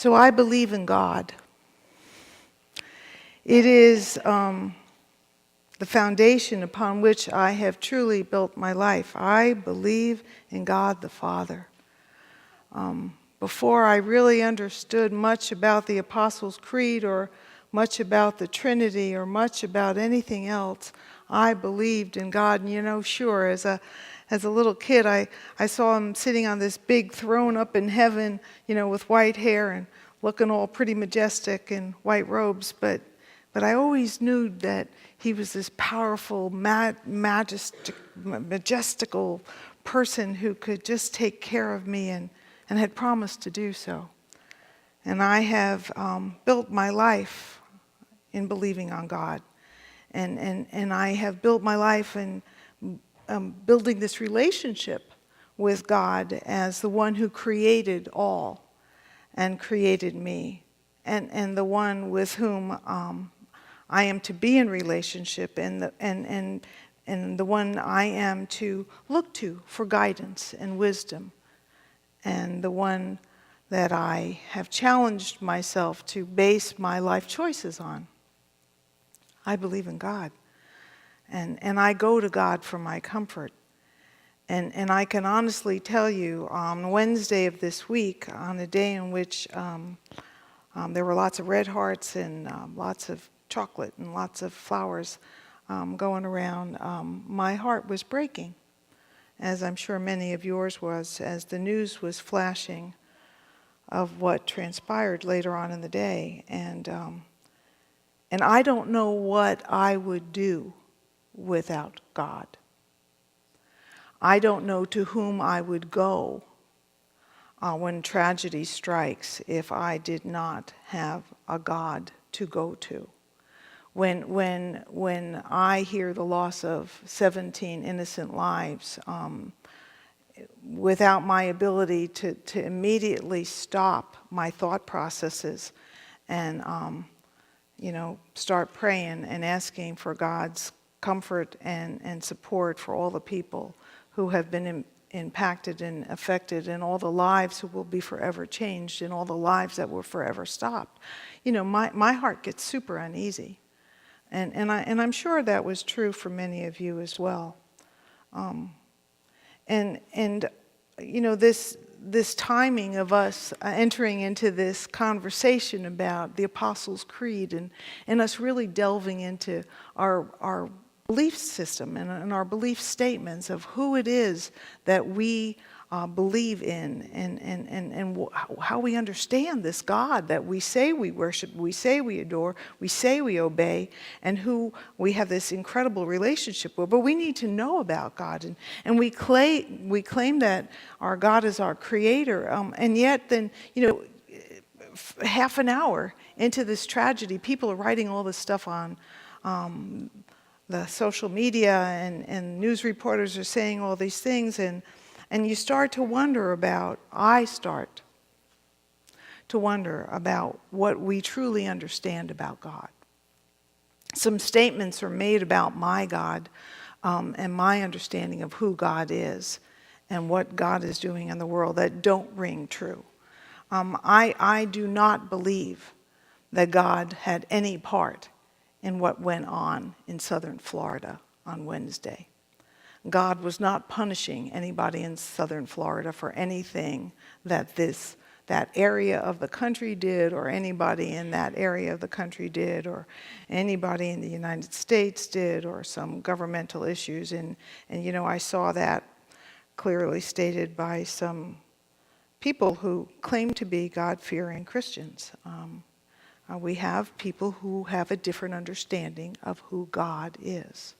So I believe in God. It is the foundation upon which I have truly built my life. I believe in God the Father. Before I really understood much about the Apostles' Creed or much about the Trinity or much about anything else, I believed in God. And sure, as a little kid, I saw him sitting on this big throne up in heaven, with white hair and looking all pretty majestic in white robes. But I always knew that he was this powerful, majestical person who could just take care of me and had promised to do so. And I have built my life in believing on God. And I have built my life in building this relationship with God as the one who created all and created me, and the one with whom I am to be in relationship, and the one I am to look to for guidance and wisdom, and the one that I have challenged myself to base my life choices on. I believe in God. And I go to God for my comfort. And I can honestly tell you, on Wednesday of this week, on a day in which there were lots of red hearts and lots of chocolate and lots of flowers going around, my heart was breaking, as I'm sure many of yours was, as the news was flashing of what transpired later on in the day. And I don't know what I would do without God. I don't know to whom I would go when tragedy strikes if I did not have a God to go to. When I hear the loss of 17 innocent lives, without my ability to immediately stop my thought processes and start praying and asking for God's comfort and support for all the people who have been impacted and affected, and all the lives who will be forever changed, and all the lives that were forever stopped. My heart gets super uneasy. And I'm sure that was true for many of you as well. This timing of us entering into this conversation about the Apostles' Creed and us really delving into our belief system and our belief statements of who it is that we believe in and how we understand this God that we say we worship, we say we adore, we say we obey, and who we have this incredible relationship with. But we need to know about God, and we claim that our God is our creator, and yet then, half an hour into this tragedy, people are writing all this stuff on the social media, and news reporters are saying all these things, and you start to wonder about, I start to wonder about what we truly understand about God. Some statements are made about my God and my understanding of who God is and what God is doing in the world that don't ring true. I do not believe that God had any part in what went on in southern Florida on Wednesday. God was not punishing anybody in southern Florida for anything that area of the country did, or anybody in that area of the country did, or anybody in the United States did, or some governmental issues. And I saw that clearly stated by some people who claim to be God-fearing Christians. We have people who have a different understanding of who God is.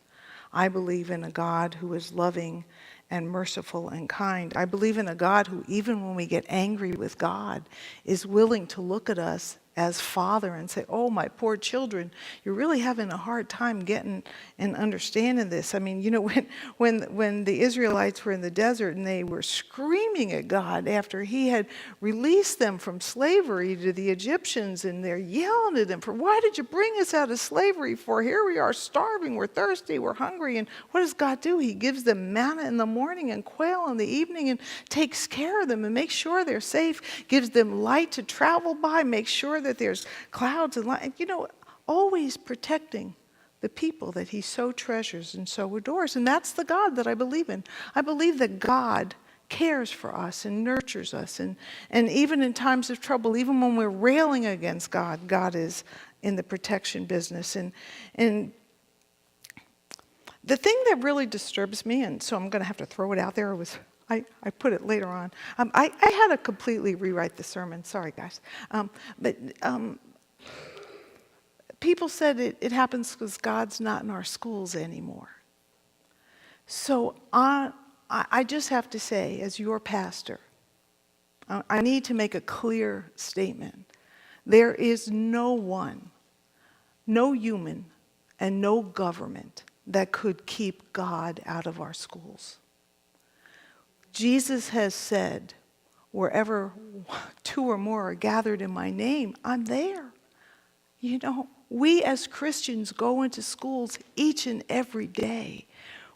I believe in a God who is loving and merciful and kind. I believe in a God who, even when we get angry with God, is willing to look at us as father and say, oh, my poor children, you're really having a hard time getting and understanding this. I mean, you know, when the Israelites were in the desert and they were screaming at God after he had released them from slavery to the Egyptians, and they're yelling at them for, why did you bring us out of slavery for? Here we are starving, we're thirsty, we're hungry. And what does God do? He gives them manna in the morning and quail in the evening and takes care of them and makes sure they're safe, gives them light to travel by, makes sure that there's clouds and light, you know, always protecting the people that he so treasures and so adores. And that's the God that I believe in. I believe that God cares for us and nurtures us. And even in times of trouble, even when we're railing against God, God is in the protection business. And the thing that really disturbs me, and so I'm going to have to throw it out there, was I put it later on. I had to completely rewrite the sermon. Sorry, guys. But people said it happens because God's not in our schools anymore. So I just have to say, as your pastor, I need to make a clear statement. There is no one, no human, and no government that could keep God out of our schools. Jesus has said, wherever two or more are gathered in my name, I'm there. You know, we as Christians go into schools each and every day.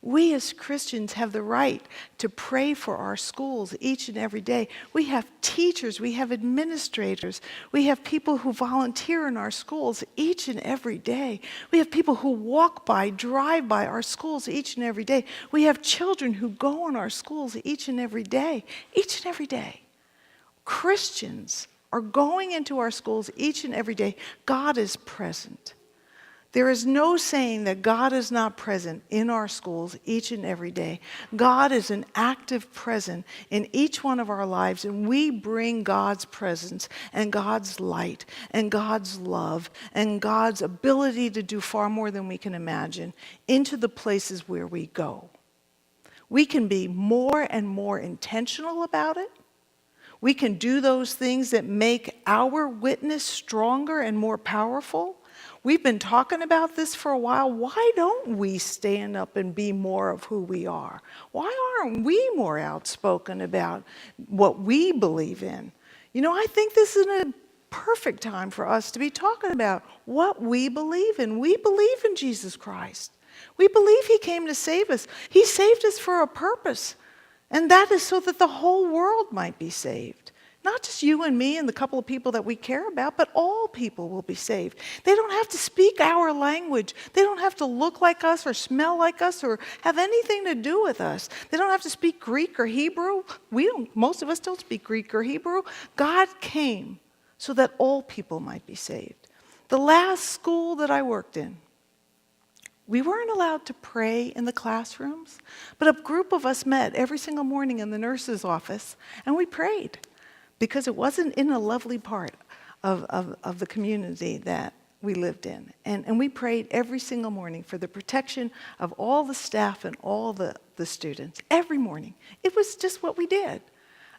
We as Christians have the right to pray for our schools each and every day. We have teachers, we have administrators, we have people who volunteer in our schools each and every day. We have people who walk by, drive by our schools each and every day. We have children who go in our schools each and every day. Each and every day. Christians are going into our schools each and every day. God is present. There is no saying that God is not present in our schools each and every day. God is an active presence in each one of our lives, and we bring God's presence and God's light and God's love and God's ability to do far more than we can imagine into the places where we go. We can be more and more intentional about it. We can do those things that make our witness stronger and more powerful. We've been talking about this for a while. Why don't we stand up and be more of who we are? Why aren't we more outspoken about what we believe in? You know, I think this is a perfect time for us to be talking about what we believe in. We believe in Jesus Christ. We believe he came to save us. He saved us for a purpose, and that is so that the whole world might be saved. Not just you and me and the couple of people that we care about, but all people will be saved. They don't have to speak our language. They don't have to look like us or smell like us or have anything to do with us. They don't have to speak Greek or Hebrew. Most of us don't speak Greek or Hebrew. God came so that all people might be saved. The last school that I worked in, we weren't allowed to pray in the classrooms, but a group of us met every single morning in the nurse's office, and we prayed. Because it wasn't in a lovely part of the community that we lived in. And we prayed every single morning for the protection of all the staff and all the students. Every morning. It was just what we did.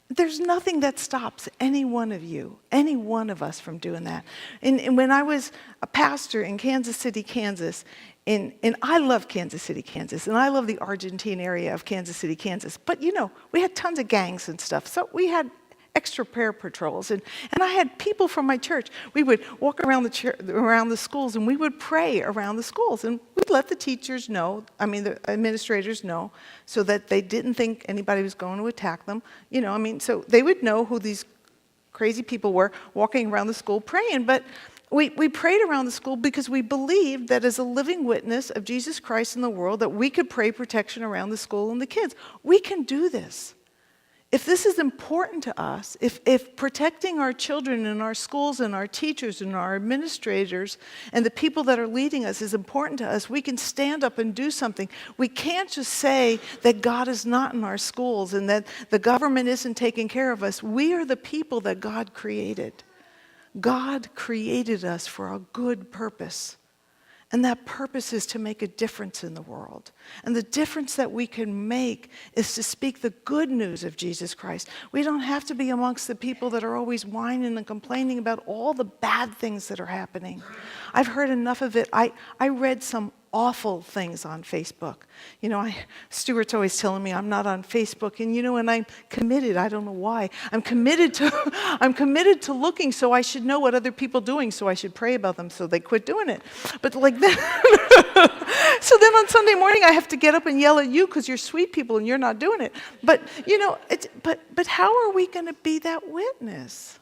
There's nothing that stops any one of you, any one of us from doing that. And when I was a pastor in Kansas City, Kansas, and I love Kansas City, Kansas, and I love the Argentine area of Kansas City, Kansas. But, you know, we had tons of gangs and stuff. So we had extra prayer patrols, and I had people from my church. We would walk around the schools, and we would pray around the schools, and we'd let the teachers know, the administrators know, so that they didn't think anybody was going to attack them. So they would know who these crazy people were walking around the school praying. But we prayed around the school because we believed that as a living witness of Jesus Christ in the world, that we could pray protection around the school and the kids. We can do this. If this is important to us, if protecting our children and our schools and our teachers and our administrators and the people that are leading us is important to us, we can stand up and do something. We can't just say that God is not in our schools and that the government isn't taking care of us. We are the people that God created. God created us for a good purpose. And that purpose is to make a difference in the world. And the difference that we can make is to speak the good news of Jesus Christ. We don't have to be amongst the people that are always whining and complaining about all the bad things that are happening. I've heard enough of it. I read some awful things on Facebook. Stuart's always telling me I'm not on Facebook, and I'm committed. I don't know why. I'm committed to looking, so I should know what other people are doing, so I should pray about them so they quit doing it. But like that, so then on Sunday morning I have to get up and yell at you because you're sweet people and you're not doing it. But but how are we going to be that witness?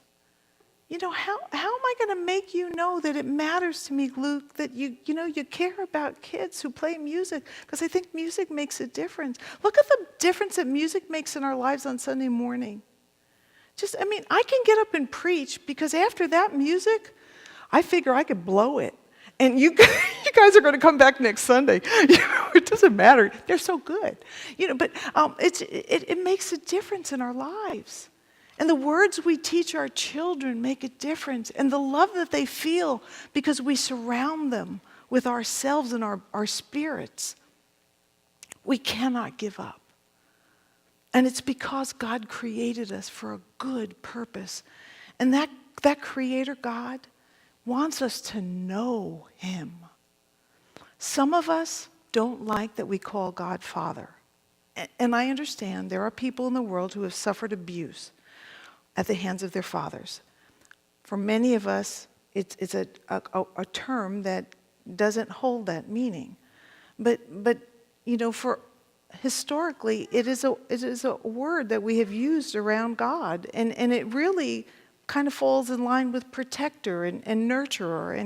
How am I going to make you know that it matters to me, Luke, that you care about kids who play music? Because I think music makes a difference. Look at the difference that music makes in our lives on Sunday morning. I can get up and preach because after that music, I figure I could blow it. And you guys are going to come back next Sunday. It doesn't matter. They're so good. But it makes a difference in our lives. And the words we teach our children make a difference. And the love that they feel because we surround them with ourselves and our spirits. We cannot give up. And it's because God created us for a good purpose. And that Creator God wants us to know Him. Some of us don't like that we call God Father. And I understand there are people in the world who have suffered abuse at the hands of their fathers. For many of us, it's a term that doesn't hold that meaning. But for historically, it is a word that we have used around God, and it really kind of falls in line with protector and nurturer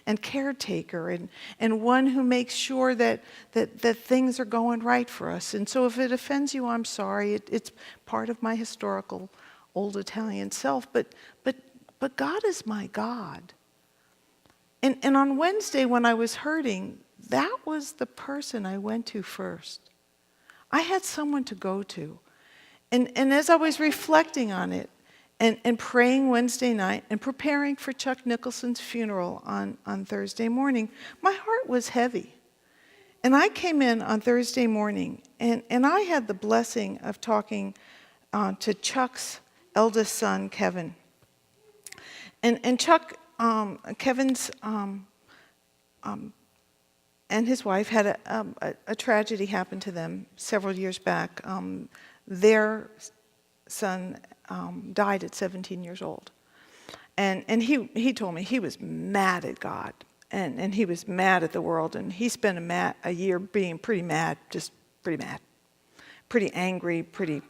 and caretaker and one who makes sure that things are going right for us. And so if it offends you, I'm sorry. It's part of my historical old Italian self, but God is my God. And on Wednesday when I was hurting, that was the person I went to first. I had someone to go to. And as I was reflecting on it and praying Wednesday night and preparing for Chuck Nicholson's funeral on Thursday morning, my heart was heavy. And I came in on Thursday morning and I had the blessing of talking to Chuck's eldest son, Kevin. And Chuck, Kevin's and his wife had a tragedy happen to them several years back. Their son died at 17 years old. And he told me he was mad at God. And he was mad at the world. And he spent a year being pretty mad, just pretty mad. Pretty angry, pretty...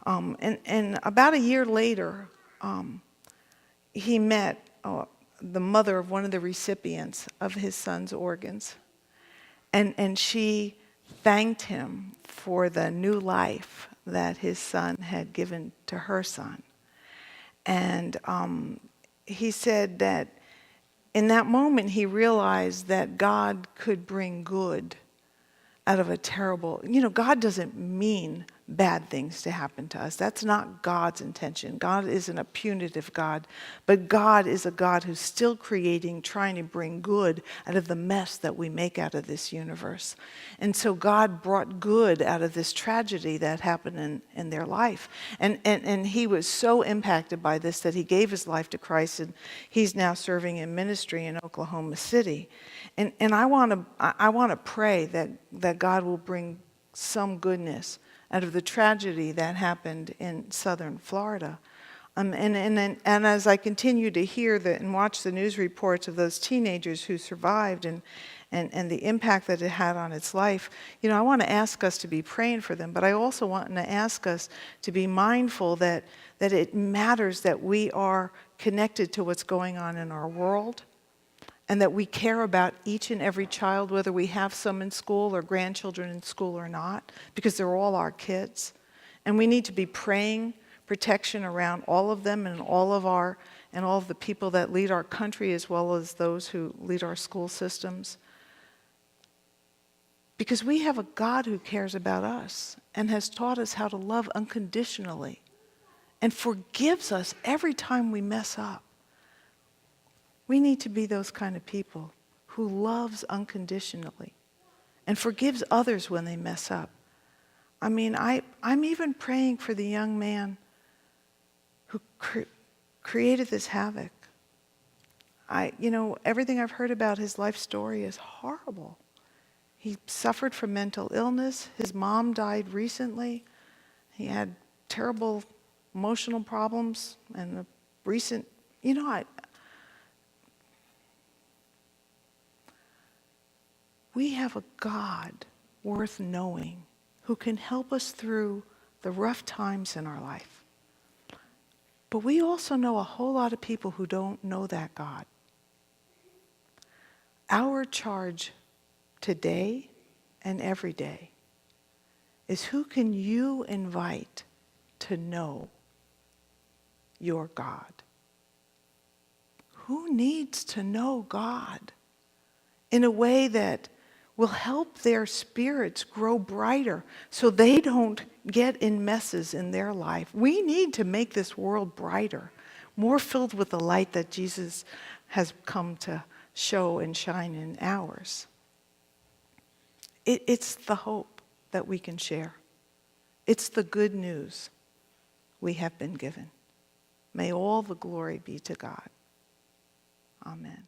And about a year later, he met the mother of one of the recipients of his son's organs. And she thanked him for the new life that his son had given to her son. And he said that in that moment he realized that God could bring good out of a terrible... God doesn't mean bad things to happen to us. That's not God's intention. God isn't a punitive God, but God is a God who's still creating, trying to bring good out of the mess that we make out of this universe. And so God brought good out of this tragedy that happened in their life. And he was so impacted by this that he gave his life to Christ, and he's now serving in ministry in Oklahoma City. And I want to pray that God will bring some goodness out of the tragedy that happened in southern Florida. And as I continue to hear and watch the news reports of those teenagers who survived and the impact that it had on its life, I want to ask us to be praying for them, but I also want to ask us to be mindful that it matters that we are connected to what's going on in our world, and that we care about each and every child, whether we have some in school or grandchildren in school or not, because they're all our kids. And we need to be praying protection around all of them and all of the people that lead our country, as well as those who lead our school systems. Because we have a God who cares about us and has taught us how to love unconditionally and forgives us every time we mess up. We need to be those kind of people who loves unconditionally and forgives others when they mess up. I mean, I'm even praying for the young man who created this havoc. Everything I've heard about his life story is horrible. He suffered from mental illness. His mom died recently. He had terrible emotional problems and a recent, we have a God worth knowing who can help us through the rough times in our life. But we also know a whole lot of people who don't know that God. Our charge today and every day is, who can you invite to know your God? Who needs to know God in a way that will help their spirits grow brighter so they don't get in messes in their life? We need to make this world brighter, more filled with the light that Jesus has come to show and shine in ours. It's the hope that we can share. It's the good news we have been given. May all the glory be to God. Amen.